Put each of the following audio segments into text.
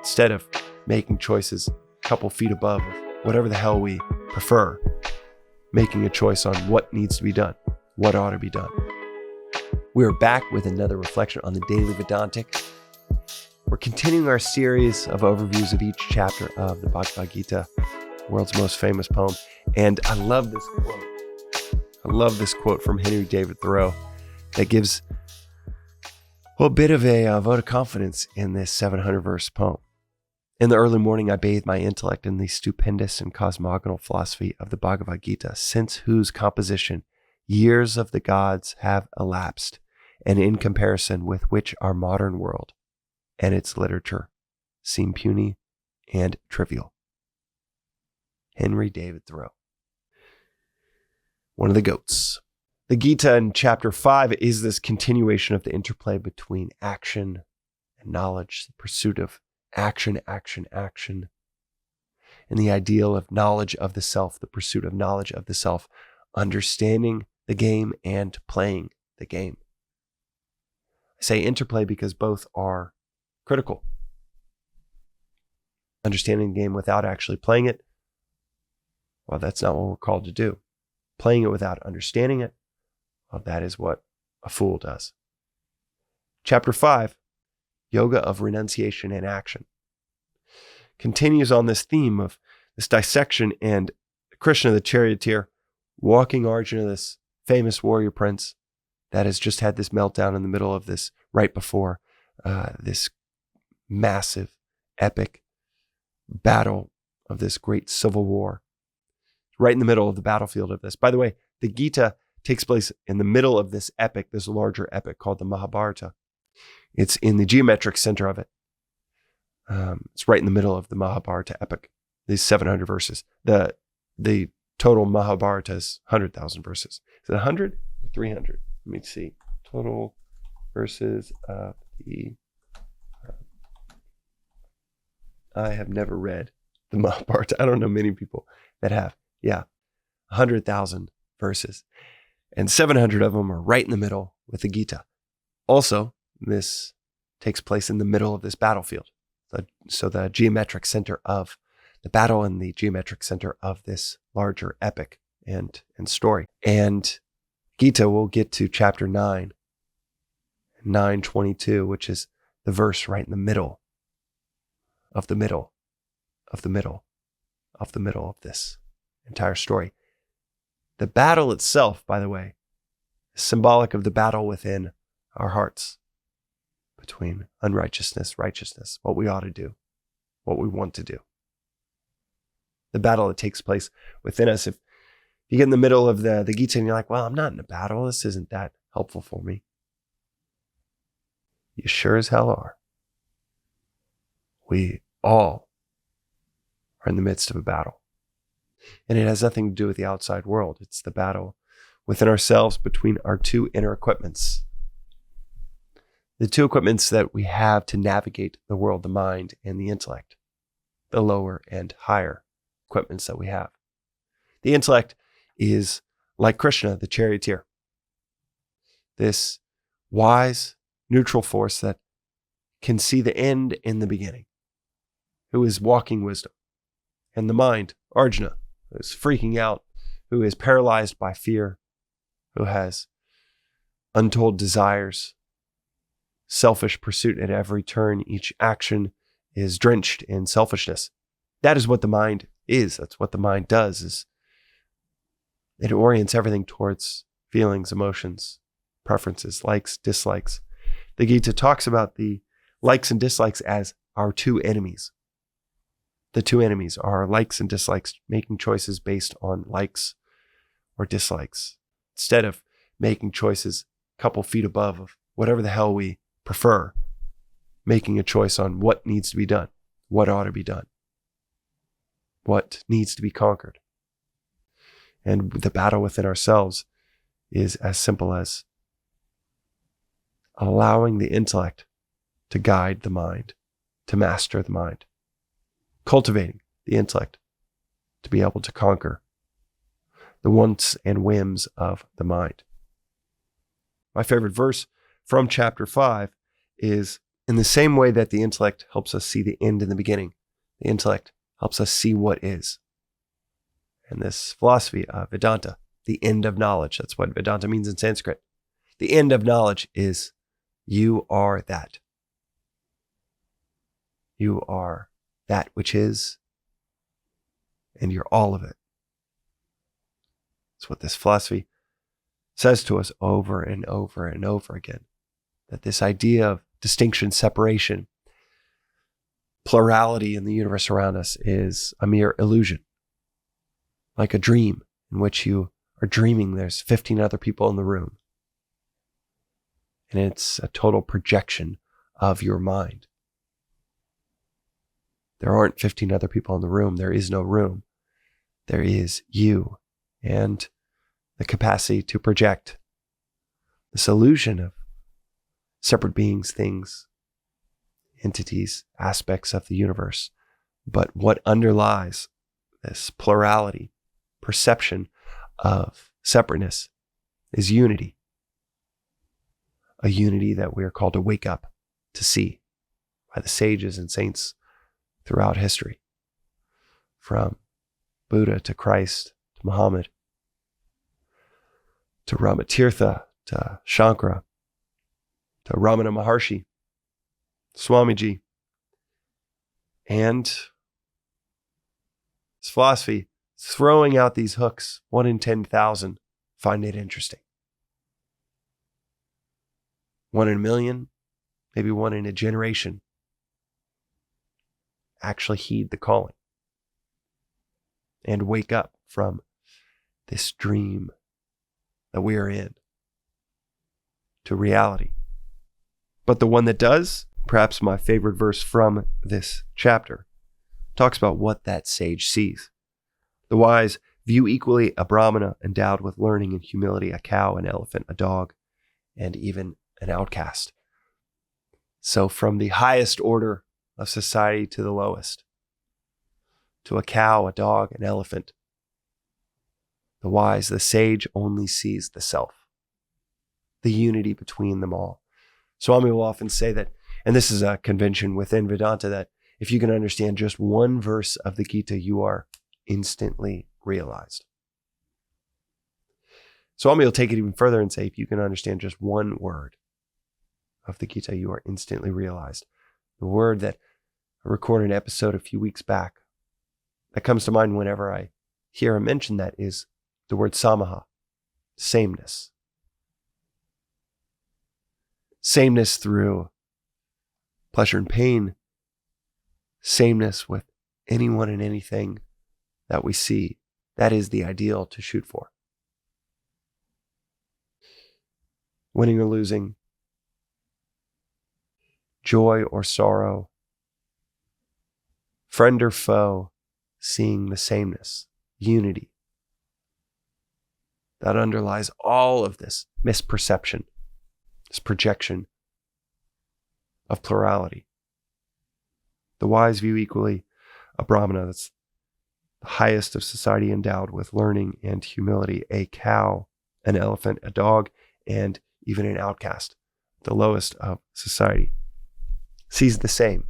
instead of making choices a couple feet above whatever the hell we prefer, making a choice on what needs to be done, what ought to be done. We're back with another reflection on the Daily Vedantic. We're continuing our series of overviews of each chapter of the Bhagavad Gita, world's most famous poem. And I love this quote. I love this quote from Henry David Thoreau that gives a bit of a vote of confidence in this 700-verse poem. In the early morning, I bathed my intellect in the stupendous and cosmogonal philosophy of the Bhagavad Gita, since whose composition years of the gods have elapsed, and in comparison with which our modern world and its literature seem puny and trivial. Henry David Thoreau. One of the GOATs. The Gita in Chapter 5 is this continuation of the interplay between action and knowledge, the pursuit of action, and the ideal of knowledge of the self, the pursuit of knowledge of the self, understanding the game and playing the game. I say interplay because both are critical. Understanding the game without actually playing it, well, that's not what we're called to do. Playing it without understanding it, well, that is what a fool does. Chapter 5, Yoga of Renunciation and Action, continues on this theme of this dissection, and Krishna, the charioteer, walking Arjuna, this famous warrior prince that has just had this meltdown in the middle of this, right before this massive, epic battle of this great civil war. Right in the middle of the battlefield of this. By the way, the Gita takes place in the middle of this epic, this larger epic called the Mahabharata. It's in the geometric center of it. It's right in the middle of the Mahabharata epic, these 700 verses. The total Mahabharata is 100,000 verses. Is it 100 or 300? Let me see. Total verses of the... I have never read the Mahabharata. I don't know many people that have. Yeah, 100,000 verses. And 700 of them are right in the middle with the Gita. Also, this takes place in the middle of this battlefield. So the geometric center of the battle and the geometric center of this larger epic and story. And Gita will get to chapter 9, 9:22, which is the verse right in the middle of the middle of the middle of the middle of this entire story. The battle itself, by the way, is symbolic of the battle within our hearts between unrighteousness, righteousness, what we ought to do, what we want to do. The battle that takes place within us. If you get in the middle of the Gita and you're like, well, I'm not in a battle. This isn't that helpful for me. You sure as hell are. We all are in the midst of a battle. And it has nothing to do with the outside world. It's the battle within ourselves between our two inner equipments. The two equipments that we have to navigate the world, the mind and the intellect, the lower and higher equipments that we have. The intellect is like Krishna, the charioteer, this wise, neutral force that can see the end in the beginning, who is walking wisdom. And the mind, Arjuna, who is freaking out, who is paralyzed by fear, who has untold desires, selfish pursuit at every turn. Each action is drenched in selfishness. That is what the mind is. That's what the mind does, is it orients everything towards feelings, emotions, preferences, likes, dislikes. The Gita talks about the likes and dislikes as our two enemies. The two enemies are likes and dislikes, making choices based on likes or dislikes, instead of making choices a couple feet above of whatever the hell we prefer, making a choice on what needs to be done, what ought to be done, what needs to be conquered. And the battle within ourselves is as simple as allowing the intellect to guide the mind, to master the mind, cultivating the intellect to be able to conquer the wants and whims of the mind. My favorite verse from chapter 5 is In the same way that the intellect helps us see the end in the beginning, the intellect helps us see what is. And this philosophy of Vedanta, the end of knowledge, that's what Vedanta means in Sanskrit. The end of knowledge is you are that. You are that which is, and you're all of it. That's what this philosophy says to us over and over and over again. That this idea of distinction, separation, plurality in the universe around us is a mere illusion. Like a dream in which you are dreaming there's 15 other people in the room. And it's a total projection of your mind. There aren't 15 other people in the room. There is no room. There is you and the capacity to project this illusion of separate beings, things, entities, aspects of the universe. But what underlies this plurality, perception of separateness, is unity. A unity that we are called to wake up to see by the sages and saints throughout history, from Buddha to Christ to Muhammad to Ramatirtha to Shankara to Ramana Maharshi, Swamiji. And this philosophy, throwing out these hooks, 1 in 10,000 find it interesting. 1 in a million, maybe 1 in a generation, actually heed the calling and wake up from this dream that we are in to reality. But the one that does, perhaps my favorite verse from this chapter, talks about what that sage sees. The wise view equally a Brahmana endowed with learning and humility, a cow, an elephant, a dog, and even an outcast. So from the highest order of society to the lowest, to a cow, a dog, an elephant, the wise, the sage only sees the self, the unity between them all. Swami will often say that, and this is a convention within Vedanta, that if you can understand just one verse of the Gita, you are instantly realized. Swami will take it even further and say, if you can understand just one word of the Gita, you are instantly realized. The word that I recorded an episode a few weeks back that comes to mind whenever I hear him mention that is the word samaha, sameness. Sameness through pleasure and pain, sameness with anyone and anything that we see. That is the ideal to shoot for. Winning or losing, joy or sorrow, friend or foe, seeing the sameness, unity. That underlies all of this misperception, this projection of plurality. The wise view equally a Brahmana, that's the highest of society endowed with learning and humility, a cow, an elephant, a dog, and even an outcast, the lowest of society, sees the same.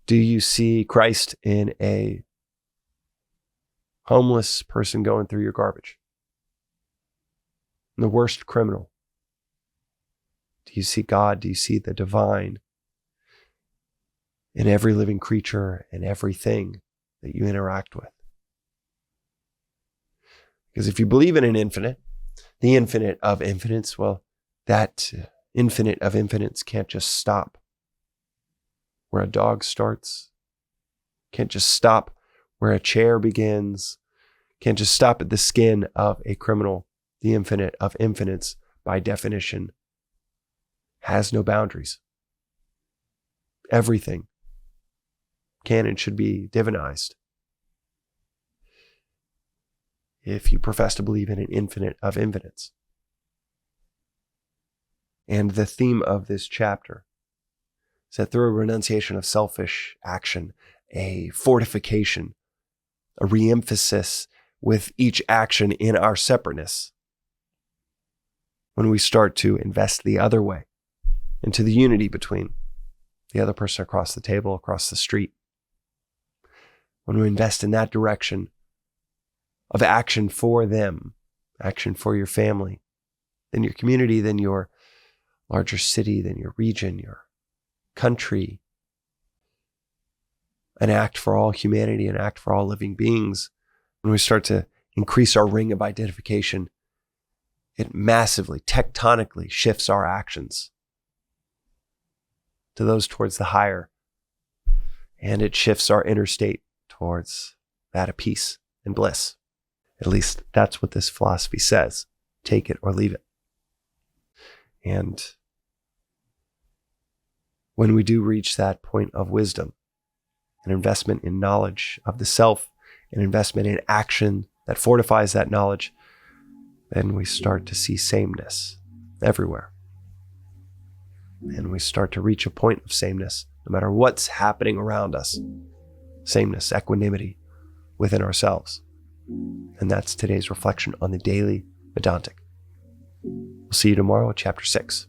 Do you see Christ in a homeless person going through your garbage? The worst criminal? Do you see God? Do you see the divine in every living creature and everything that you interact with? Because if you believe in an infinite, the infinite of infinites, well, that infinite of infinites can't just stop where a dog starts, can't just stop where a chair begins, can't just stop at the skin of a criminal. The infinite of infinites, by definition, has no boundaries. Everything can and should be divinized if you profess to believe in an infinite of infinites. And the theme of this chapter is that through a renunciation of selfish action, a fortification, a re-emphasis with each action in our separateness, when we start to invest the other way and to the unity between the other person across the table, across the street. When we invest in that direction of action for them, action for your family, then your community, then your larger city, then your region, your country, an act for all humanity, an act for all living beings. When we start to increase our ring of identification, it massively, tectonically shifts our actions to those towards the higher. And it shifts our inner state towards that of peace and bliss. At least that's what this philosophy says. Take it or leave it. And when we do reach that point of wisdom, an investment in knowledge of the self, an investment in action that fortifies that knowledge, then we start to see sameness everywhere. And we start to reach a point of sameness, no matter what's happening around us. Sameness, equanimity within ourselves. And that's today's reflection on the daily Vedantic. We'll see you tomorrow at Chapter 6.